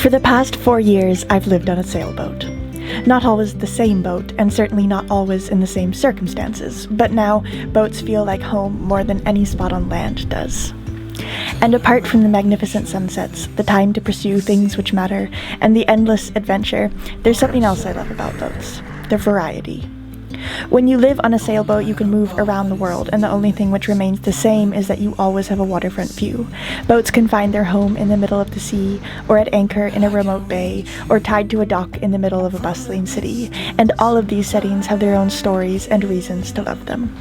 For the past 4 years, I've lived on a sailboat. Not always the same boat, and certainly not always in the same circumstances, but now boats feel like home more than any spot on land does. And apart from the magnificent sunsets, the time to pursue things which matter, and the endless adventure, there's something else I love about boats: their variety. When you live on a sailboat, you can move around the world, and the only thing which remains the same is that you always have a waterfront view. Boats can find their home in the middle of the sea, or at anchor in a remote bay, or tied to a dock in the middle of a bustling city, and all of these settings have their own stories and reasons to love them.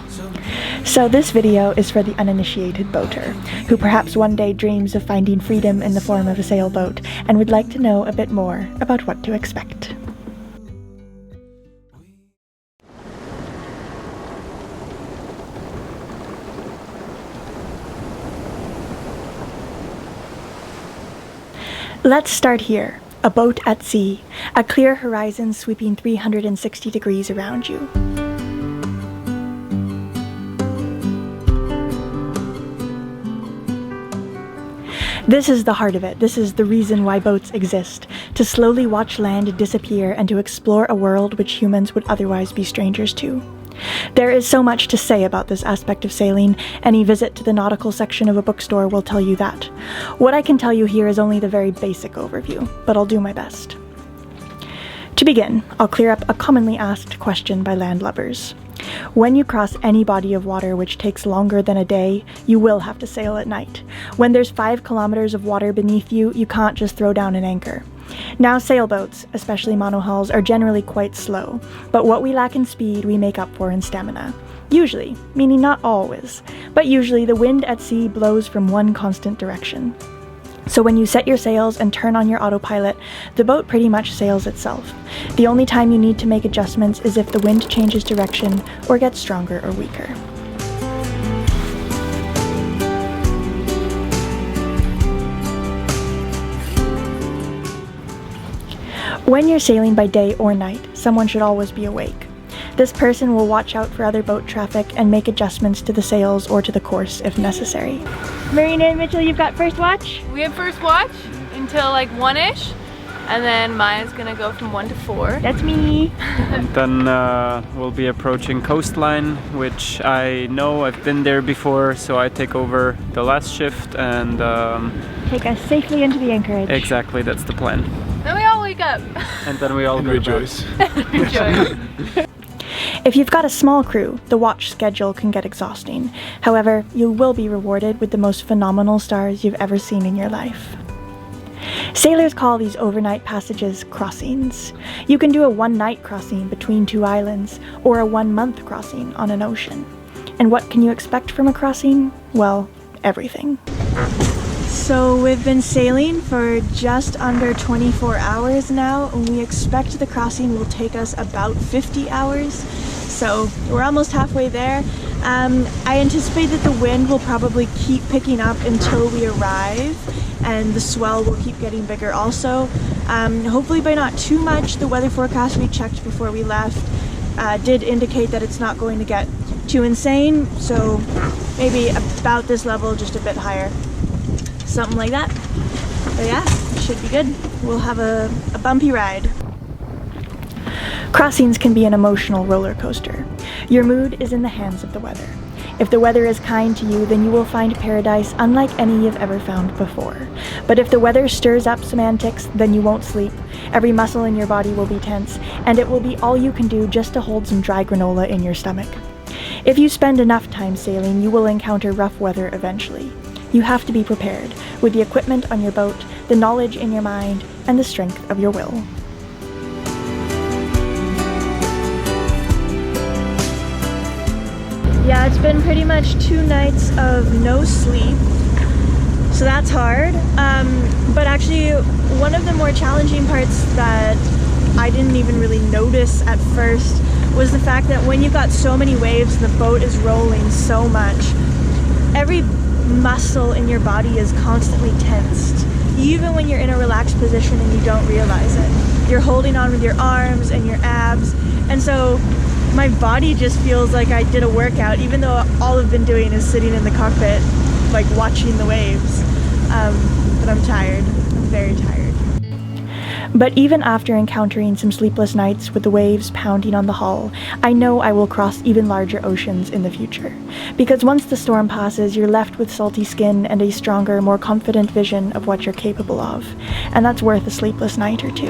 So this video is for the uninitiated boater, who perhaps one day dreams of finding freedom in the form of a sailboat, and would like to know a bit more about what to expect. Let's start here. A boat at sea, a clear horizon sweeping 360 degrees around you. This is the heart of it. This is the reason why boats exist: to slowly watch land disappear and to explore a world which humans would otherwise be strangers to. There is so much to say about this aspect of sailing. Any visit to the nautical section of a bookstore will tell you that. What I can tell you here is only the very basic overview, but I'll do my best. To begin, I'll clear up a commonly asked question by landlubbers. When you cross any body of water which takes longer than a day, you will have to sail at night. When there's 5 kilometers of water beneath you, you can't just throw down an anchor. Now sailboats, especially monohulls, are generally quite slow, but what we lack in speed we make up for in stamina. Usually, meaning not always, but usually the wind at sea blows from one constant direction. So when you set your sails and turn on your autopilot, the boat pretty much sails itself. The only time you need to make adjustments is if the wind changes direction or gets stronger or weaker. When you're sailing by day or night, someone should always be awake. This person will watch out for other boat traffic and make adjustments to the sails or to the course if necessary. Marina and Mitchell, you've got first watch? We have first watch until like 1-ish, and then Maya's gonna go from 1 to 4. That's me. And then we'll be approaching coastline, which I know I've been there before, so I take over the last shift and take us safely into the anchorage. Exactly, that's the plan. Then we all wake up. And then we all go rejoice. Rejoice. If you've got a small crew, the watch schedule can get exhausting. However, you will be rewarded with the most phenomenal stars you've ever seen in your life. Sailors call these overnight passages crossings. You can do a one-night crossing between 2 islands, or a 1-month crossing on an ocean. And what can you expect from a crossing? Well, everything. So we've been sailing for just under 24 hours now, and we expect the crossing will take us about 50 hours. So we're almost halfway there. I anticipate that the wind will probably keep picking up until we arrive, and the swell will keep getting bigger also. Hopefully by not too much. The weather forecast we checked before we left did indicate that it's not going to get too insane, so maybe about this level, just a bit higher. Something like that. But yeah, it should be good. We'll have a bumpy ride. Crossings can be an emotional roller coaster. Your mood is in the hands of the weather. If the weather is kind to you, then you will find paradise unlike any you've ever found before. But if the weather stirs up some antics, then you won't sleep. Every muscle in your body will be tense, and it will be all you can do just to hold some dry granola in your stomach. If you spend enough time sailing, you will encounter rough weather eventually. You have to be prepared, with the equipment on your boat, the knowledge in your mind, and the strength of your will. Yeah, it's been pretty much 2 nights of no sleep, so that's hard. But actually, one of the more challenging parts that I didn't even really notice at first was the fact that when you've got so many waves, the boat is rolling so much. Every muscle in your body is constantly tensed, even when you're in a relaxed position and you don't realize it. You're holding on with your arms and your abs, and so my body just feels like I did a workout, even though all I've been doing is sitting in the cockpit, like watching the waves. But I'm tired. I'm very tired. But even after encountering some sleepless nights with the waves pounding on the hull, I know I will cross even larger oceans in the future. Because once the storm passes, you're left with salty skin and a stronger, more confident vision of what you're capable of. And that's worth a sleepless night or two.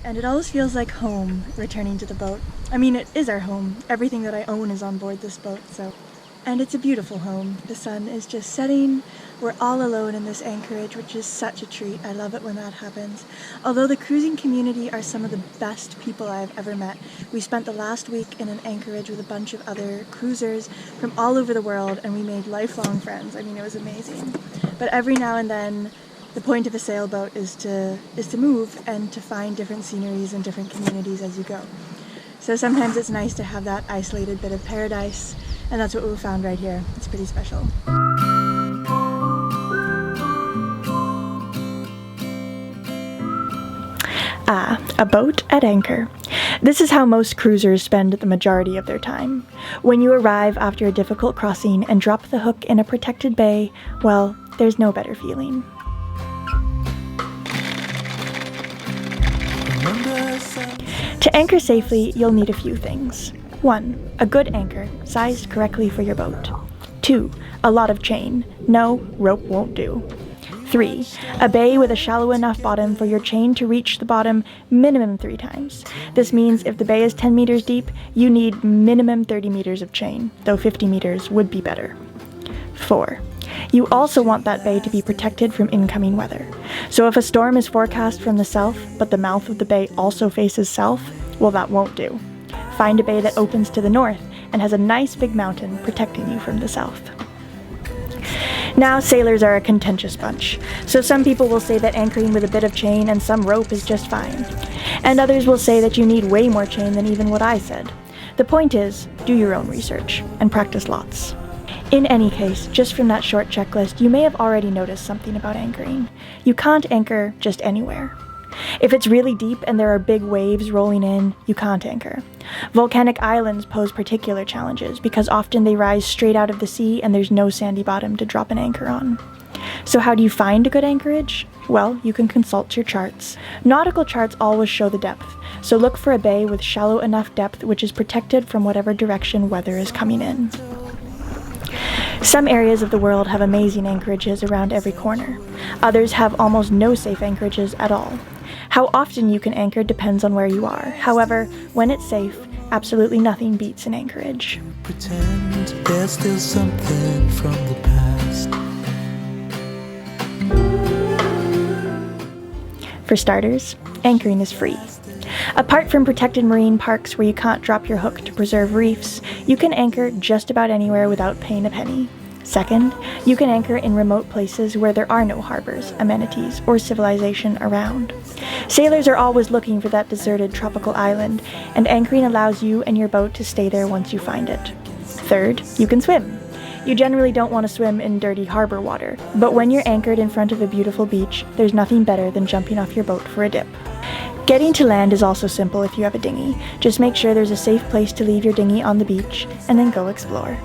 And it always feels like home, returning to the boat. I mean, it is our home. Everything that I own is on board this boat, so... And it's a beautiful home. The sun is just setting. We're all alone in this anchorage, which is such a treat. I love it when that happens. Although the cruising community are some of the best people I've ever met. We spent the last week in an anchorage with a bunch of other cruisers from all over the world, and we made lifelong friends. I mean, it was amazing. But every now and then, the point of a sailboat is to move and to find different sceneries and different communities as you go. So sometimes it's nice to have that isolated bit of paradise, and that's what we found right here. It's pretty special. A boat at anchor. This is how most cruisers spend the majority of their time. When you arrive after a difficult crossing and drop the hook in a protected bay, well, there's no better feeling. To anchor safely, you'll need a few things. 1. A good anchor, sized correctly for your boat. 2. A lot of chain. No, rope won't do. 3. A bay with a shallow enough bottom for your chain to reach the bottom minimum 3 times. This means if the bay is 10 meters deep, you need minimum 30 meters of chain, though 50 meters would be better. 4. You also want that bay to be protected from incoming weather. So if a storm is forecast from the south, but the mouth of the bay also faces south, well, that won't do. Find a bay that opens to the north and has a nice big mountain protecting you from the south. Now, sailors are a contentious bunch, so some people will say that anchoring with a bit of chain and some rope is just fine. And others will say that you need way more chain than even what I said. The point is, do your own research and practice lots. In any case, just from that short checklist, you may have already noticed something about anchoring. You can't anchor just anywhere. If it's really deep and there are big waves rolling in, you can't anchor. Volcanic islands pose particular challenges because often they rise straight out of the sea and there's no sandy bottom to drop an anchor on. So how do you find a good anchorage? Well, you can consult your charts. Nautical charts always show the depth, so look for a bay with shallow enough depth which is protected from whatever direction weather is coming in. Some areas of the world have amazing anchorages around every corner. Others have almost no safe anchorages at all. How often you can anchor depends on where you are. However, when it's safe, absolutely nothing beats an anchorage. Pretend there's still something from the past. For starters, anchoring is free. Apart from protected marine parks where you can't drop your hook to preserve reefs, you can anchor just about anywhere without paying a penny. Second, you can anchor in remote places where there are no harbors, amenities, or civilization around. Sailors are always looking for that deserted tropical island, and anchoring allows you and your boat to stay there once you find it. Third, you can swim. You generally don't want to swim in dirty harbor water, but when you're anchored in front of a beautiful beach, there's nothing better than jumping off your boat for a dip. Getting to land is also simple if you have a dinghy. Just make sure there's a safe place to leave your dinghy on the beach, and then go explore.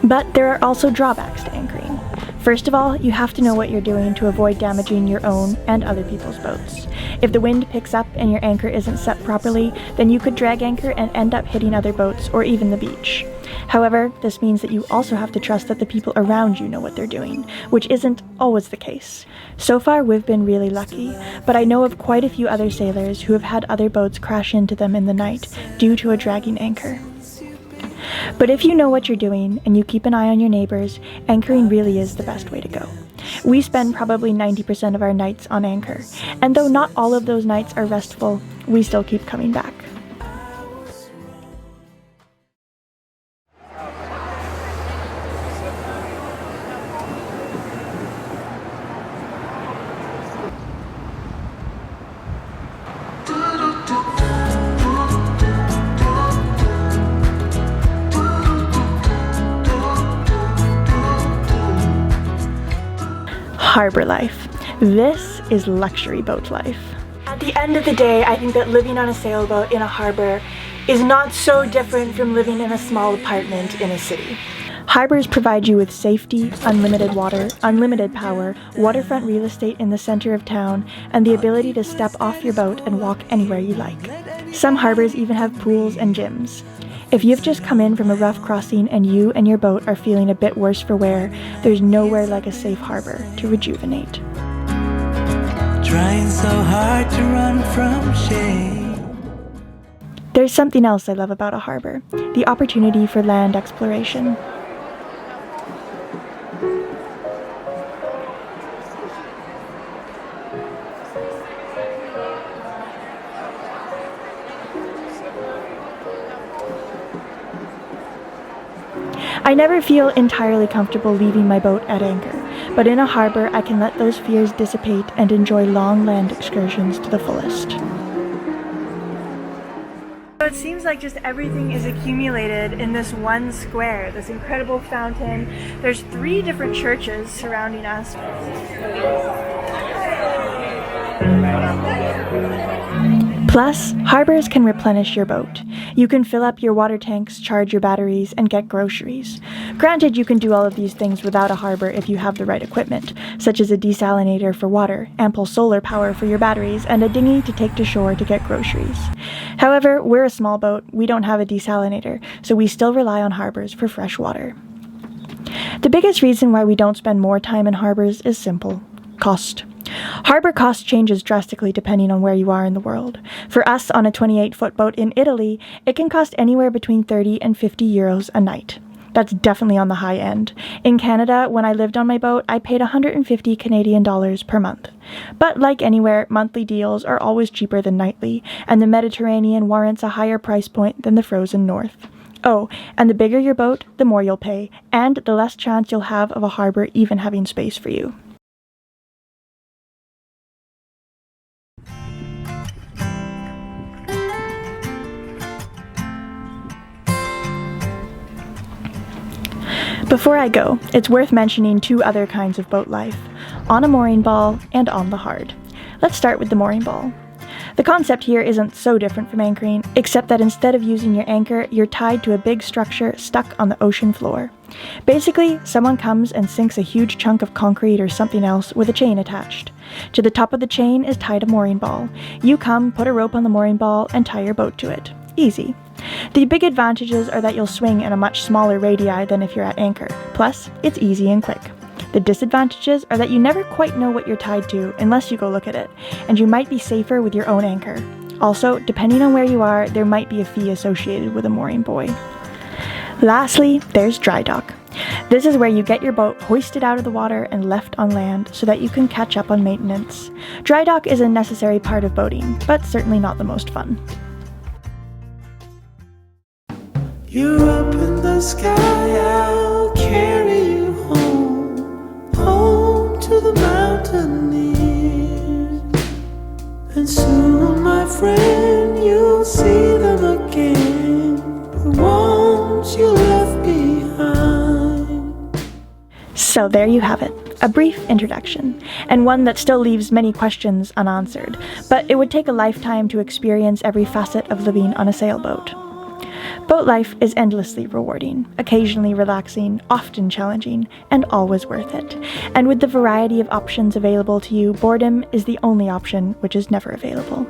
But there are also drawbacks to anchoring. First of all, you have to know what you're doing to avoid damaging your own and other people's boats. If the wind picks up and your anchor isn't set properly, then you could drag anchor and end up hitting other boats or even the beach. However, this means that you also have to trust that the people around you know what they're doing, which isn't always the case. So far, we've been really lucky, but I know of quite a few other sailors who have had other boats crash into them in the night due to a dragging anchor. But if you know what you're doing and you keep an eye on your neighbors, anchoring really is the best way to go. We spend probably 90% of our nights on anchor, and though not all of those nights are restful, we still keep coming back. Harbour life. This is luxury boat life. At the end of the day, I think that living on a sailboat in a harbour is not so different from living in a small apartment in a city. Harbours provide you with safety, unlimited water, unlimited power, waterfront real estate in the center of town, and the ability to step off your boat and walk anywhere you like. Some harbours even have pools and gyms. If you've just come in from a rough crossing and you and your boat are feeling a bit worse for wear, there's nowhere like a safe harbour to rejuvenate. Trying so hard to run from shame. There's something else I love about a harbour, the opportunity for land exploration. I never feel entirely comfortable leaving my boat at anchor, but in a harbour I can let those fears dissipate and enjoy long land excursions to the fullest. So it seems like just everything is accumulated in this one square, this incredible fountain. There's 3 different churches surrounding us. Plus, harbours can replenish your boat. You can fill up your water tanks, charge your batteries, and get groceries. Granted, you can do all of these things without a harbour if you have the right equipment, such as a desalinator for water, ample solar power for your batteries, and a dinghy to take to shore to get groceries. However, we're a small boat, we don't have a desalinator, so we still rely on harbours for fresh water. The biggest reason why we don't spend more time in harbours is simple: cost. Harbour cost changes drastically depending on where you are in the world. For us on a 28-foot boat in Italy, it can cost anywhere between 30 and 50 euros a night. That's definitely on the high end. In Canada, when I lived on my boat, I paid 150 Canadian dollars per month. But like anywhere, monthly deals are always cheaper than nightly, and the Mediterranean warrants a higher price point than the frozen north. Oh, and the bigger your boat, the more you'll pay, and the less chance you'll have of a harbour even having space for you. Before I go, it's worth mentioning 2 other kinds of boat life: on a mooring ball and on the hard. Let's start with the mooring ball. The concept here isn't so different from anchoring, except that instead of using your anchor, you're tied to a big structure stuck on the ocean floor. Basically, someone comes and sinks a huge chunk of concrete or something else with a chain attached. To the top of the chain is tied a mooring ball. You come, put a rope on the mooring ball, and tie your boat to it. Easy. The big advantages are that you'll swing in a much smaller radii than if you're at anchor. Plus, it's easy and quick. The disadvantages are that you never quite know what you're tied to unless you go look at it, and you might be safer with your own anchor. Also, depending on where you are, there might be a fee associated with a mooring buoy. Lastly, there's dry dock. This is where you get your boat hoisted out of the water and left on land so that you can catch up on maintenance. Dry dock is a necessary part of boating, but certainly not the most fun. You're up in the sky, I'll carry you home, home to the mountaineers. And soon, my friend, you'll see them again, the ones you left behind. So there you have it, a brief introduction, and one that still leaves many questions unanswered, but it would take a lifetime to experience every facet of living on a sailboat. Boat life is endlessly rewarding, occasionally relaxing, often challenging, and always worth it. And with the variety of options available to you, boredom is the only option which is never available.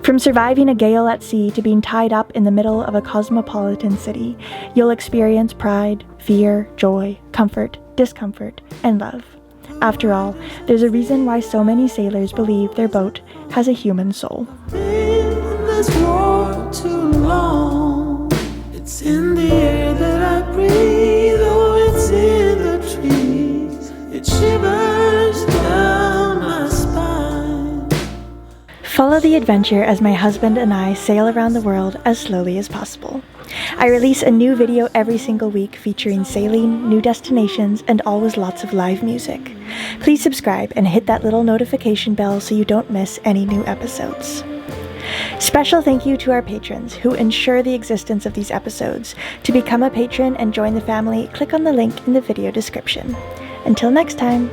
From surviving a gale at sea to being tied up in the middle of a cosmopolitan city, you'll experience pride, fear, joy, comfort, discomfort, and love. After all, there's a reason why so many sailors believe their boat has a human soul. Been in this war too long. It's in the air that I breathe, oh, it's in the trees. It shivers down my spine. Follow the adventure as my husband and I sail around the world as slowly as possible. I release a new video every single week featuring sailing, new destinations, and always lots of live music. Please subscribe and hit that little notification bell so you don't miss any new episodes. Special thank you to our patrons who ensure the existence of these episodes. To become a patron and join the family, click on the link in the video description. Until next time.